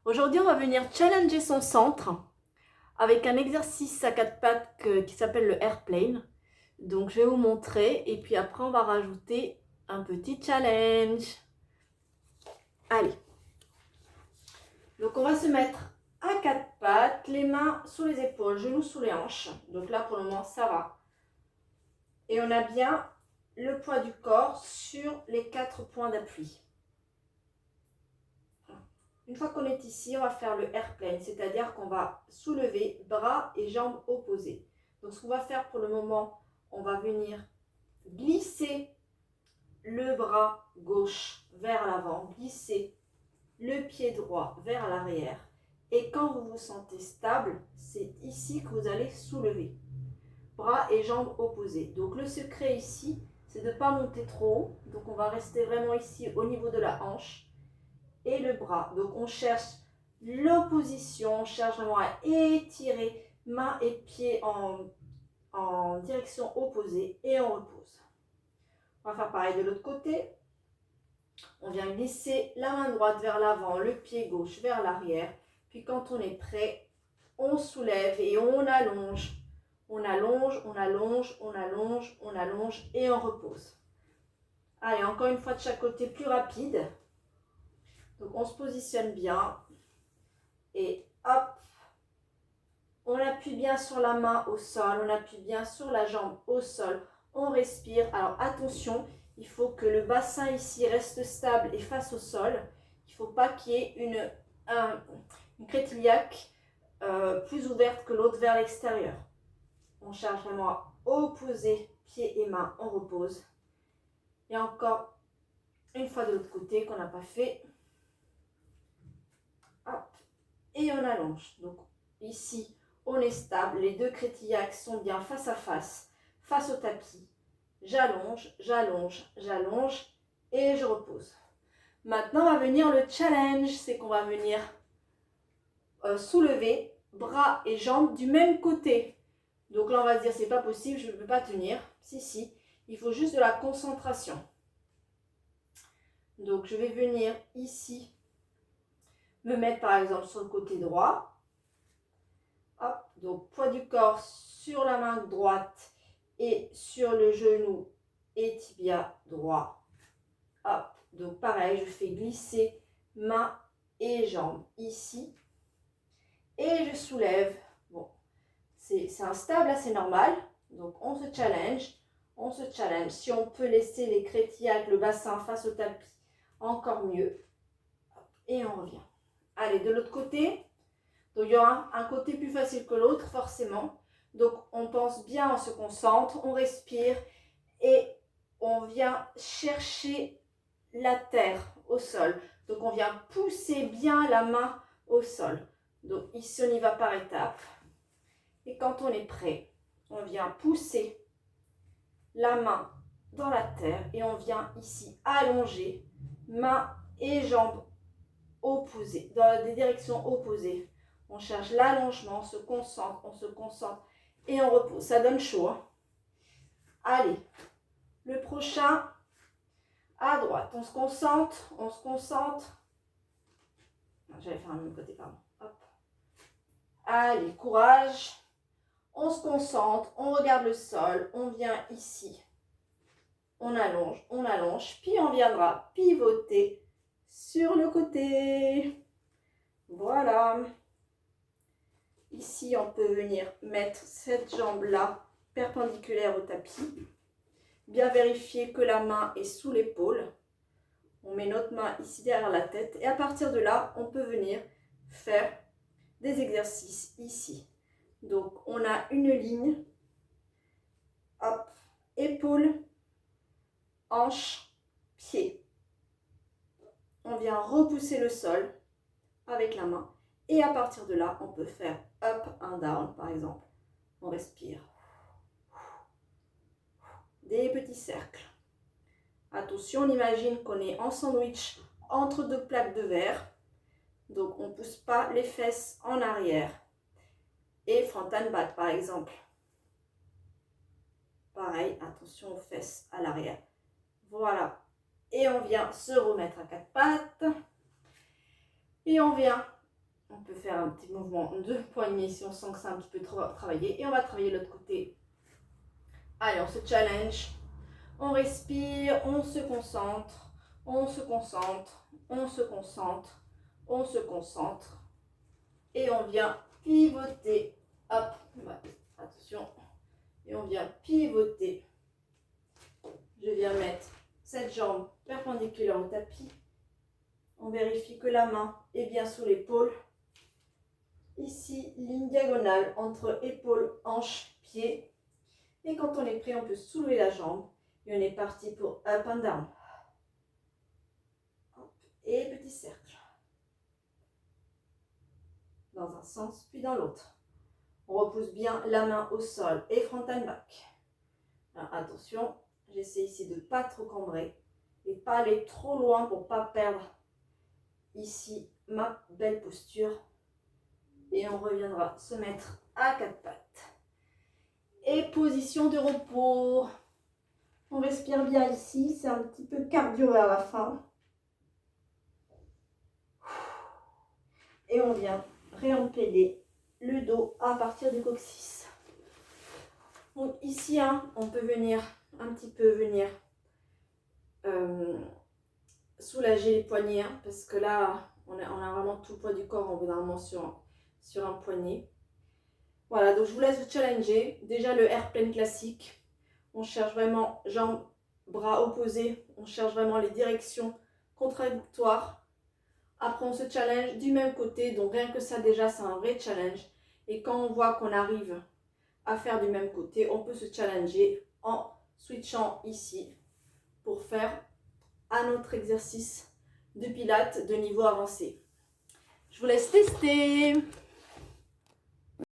Aujourd'hui, on va venir challenger son centre avec un exercice à quatre pattes qui s'appelle le airplane. Donc, je vais vous montrer et puis après, on va rajouter un petit challenge. Allez. Donc, on va se mettre à quatre pattes, les mains sous les épaules, genoux sous les hanches. Donc là, pour le moment, ça va. Et on a bien le poids du corps sur les 4 points d'appui. Une fois qu'on est ici, on va faire le airplane, c'est-à-dire qu'on va soulever bras et jambes opposés. Donc ce qu'on va faire pour le moment, on va venir glisser le bras gauche vers l'avant, glisser le pied droit vers l'arrière. Et quand vous vous sentez stable, c'est ici que vous allez soulever. Bras et jambes opposés. Donc le secret ici, c'est de ne pas monter trop haut. Donc on va rester vraiment ici au niveau de la hanche. Et le bras. Donc on cherche l'opposition, on cherche vraiment à étirer main et pied en direction opposée et on repose. On va faire pareil de l'autre côté. On vient glisser la main droite vers l'avant, le pied gauche vers l'arrière. Puis quand on est prêt, on soulève et on allonge. On allonge, on allonge, on allonge, on allonge et on repose. Allez, encore une fois de chaque côté, plus rapide. Donc on se positionne bien et hop, on appuie bien sur la main au sol, on appuie bien sur la jambe au sol, on respire. Alors attention, il faut que le bassin ici reste stable et face au sol. Il ne faut pas qu'il y ait une crétillac plus ouverte que l'autre vers l'extérieur. On cherche vraiment à opposer pieds et mains, on repose. Et encore une fois de l'autre côté qu'on n'a pas fait. Hop, et on allonge. Donc ici, on est stable. Les deux crétillacs sont bien face à face au tapis. J'allonge, j'allonge, j'allonge et je repose. Maintenant, on va venir le challenge. C'est qu'on va venir soulever bras et jambes du même côté. Donc là, on va se dire, c'est pas possible, je ne peux pas tenir. Si, il faut juste de la concentration. Donc, je vais venir ici me mettre par exemple sur le côté droit. Hop, donc poids du corps sur la main droite et sur le genou et tibia droit. Hop, donc pareil, je fais glisser main et jambes ici. Et je soulève. Bon, c'est instable, là c'est normal. Donc on se challenge, on se challenge. Si on peut laisser les crétillacs, le bassin face au tapis, encore mieux. Et on revient. Allez, de l'autre côté. Donc il y aura un côté plus facile que l'autre, forcément. Donc on pense bien, on se concentre, on respire et on vient chercher la terre au sol. Donc on vient pousser bien la main au sol. Donc ici on y va par étapes. Et quand on est prêt, on vient pousser la main dans la terre et on vient ici allonger main et jambes opposées, dans des directions opposées. On cherche l'allongement, on se concentre et on repose. Ça donne chaud. Hein. Allez, le prochain à droite. On se concentre, on se concentre. J'allais faire un même côté, pardon. Hop. Allez, courage. On se concentre, on regarde le sol, on vient ici. On allonge, puis on viendra pivoter sur le côté. Voilà. Ici, on peut venir mettre cette jambe-là perpendiculaire au tapis. Bien vérifier que la main est sous l'épaule. On met notre main ici derrière la tête. Et à partir de là, on peut venir faire des exercices ici. Donc, on a une ligne. Hop, épaule, hanche, pied. On vient repousser le sol avec la main. Et à partir de là, on peut faire up and down, par exemple. On respire. Des petits cercles. Attention, on imagine qu'on est en sandwich entre deux plaques de verre. Donc, on ne pousse pas les fesses en arrière. Et front and back, par exemple. Pareil, attention aux fesses à l'arrière. Voilà. Et on vient se remettre à quatre pattes. Et on vient On peut faire un petit mouvement de poignet si on sent que c'est un petit peu trop travaillé. Et on va travailler l'autre côté. Allez, on se challenge. On respire, on se concentre, on se concentre, on se concentre, on se concentre. Et on vient pivoter. Hop, attention. Et on vient pivoter. Je viens mettre cette jambe perpendiculaire au tapis. On vérifie que la main est bien sous l'épaule. Ici, ligne diagonale entre épaule, hanche, pied. Et quand on est prêt, on peut soulever la jambe. Et on est parti pour up and down. Hop. Et petit cercle. Dans un sens, puis dans l'autre. On repousse bien la main au sol et front and back. Alors, attention, j'essaie ici de ne pas trop cambrer et pas aller trop loin pour ne pas perdre ici ma belle posture. Et on reviendra se mettre à quatre pattes. Et position de repos. On respire bien ici, c'est un petit peu cardio vers la fin. Et on vient réempiler le dos à partir du coccyx. Donc ici, on peut venir un petit peu soulager les poignets, parce que là, on a vraiment tout le poids du corps, on est vraiment sur un poignet. Voilà, donc je vous laisse vous challenger. Déjà le airplane classique, on cherche vraiment jambes, bras opposés, on cherche vraiment les directions contradictoires. Après on se challenge du même côté, donc rien que ça déjà c'est un vrai challenge. Et quand on voit qu'on arrive à faire du même côté, on peut se challenger en switchant ici pour faire un autre exercice de pilates de niveau avancé. Je vous laisse tester.